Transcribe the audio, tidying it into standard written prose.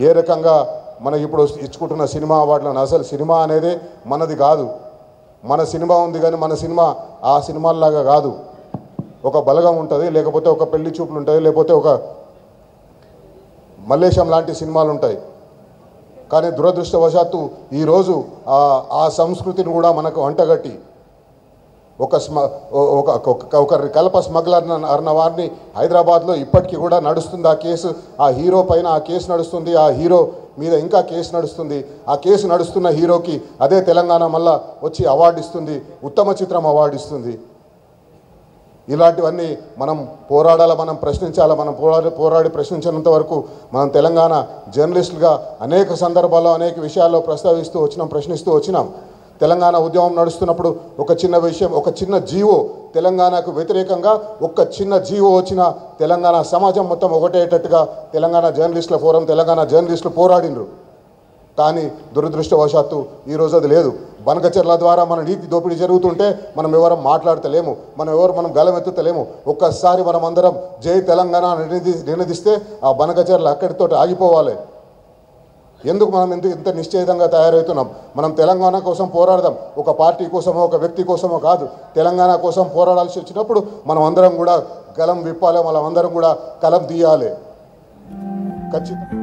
ఏ రకంగా మనకి ఇప్పుడు ఇచ్చుకుంటున్న సినిమా అవార్డులను అసలు సినిమా అనేది మనది కాదు. మన సినిమా ఉంది కానీ మన సినిమా ఆ సినిమాల్లాగా కాదు. ఒక బలగం ఉంటుంది, లేకపోతే ఒక పెళ్లి చూపులు ఉంటుంది, లేకపోతే ఒక మల్లేశం లాంటి సినిమాలు ఉంటాయి. కానీ దురదృష్టవశాత్తు ఈరోజు ఆ సంస్కృతిని కూడా మనకు వంటగట్టి ఒకరి కలప స్మగ్లర్ అన్న వారిని హైదరాబాద్లో ఇప్పటికీ కూడా నడుస్తుంది ఆ కేసు. ఆ హీరో పైన ఆ కేసు నడుస్తుంది, ఆ హీరో మీద ఇంకా కేసు నడుస్తుంది. ఆ కేసు నడుస్తున్న హీరోకి అదే తెలంగాణ మళ్ళా వచ్చి అవార్డు ఇస్తుంది, ఉత్తమ చిత్రం అవార్డు ఇస్తుంది. ఇలాంటివన్నీ మనం పోరాడాలి, మనం ప్రశ్నించాలి. మనం పోరాడి ప్రశ్నించినంత వరకు మనం తెలంగాణ జర్నలిస్టులుగా అనేక సందర్భాల్లో అనేక విషయాల్లో ప్రశ్నిస్తూ వచ్చినాం. తెలంగాణ ఉద్యమం నడుస్తున్నప్పుడు ఒక చిన్న విషయం, ఒక చిన్న జీవో తెలంగాణకు వ్యతిరేకంగా ఒక చిన్న జీవో వచ్చిన తెలంగాణ సమాజం మొత్తం ఒకటేటట్టుగా తెలంగాణ జర్నలిస్టుల ఫోరం, తెలంగాణ జర్నలిస్టులు పోరాడినరు. కానీ దురదృష్టవశాత్తు ఈరోజు అది లేదు. బనకచెర్ల ద్వారా మన నీతి దోపిడీ జరుగుతుంటే మనం ఎవరం మాట్లాడతలేము, మనం గలమెత్తుతలేము. ఒక్కసారి మనం అందరం జై తెలంగాణ నినదిస్తే ఆ బనకచెర్ల అక్కడితో ఆగిపోవాలి. ఎందుకు మనం ఇంత నిశ్చయితంగా తయారవుతున్నాం? మనం తెలంగాణ కోసం పోరాడదాం. ఒక పార్టీ కోసమో ఒక వ్యక్తి కోసమో కాదు, తెలంగాణ కోసం పోరాడాల్సి వచ్చినప్పుడు మనం అందరం కూడా గలం విప్పాలి, మనం అందరం కూడా కలం తీయాలి. ఖచ్చితంగా.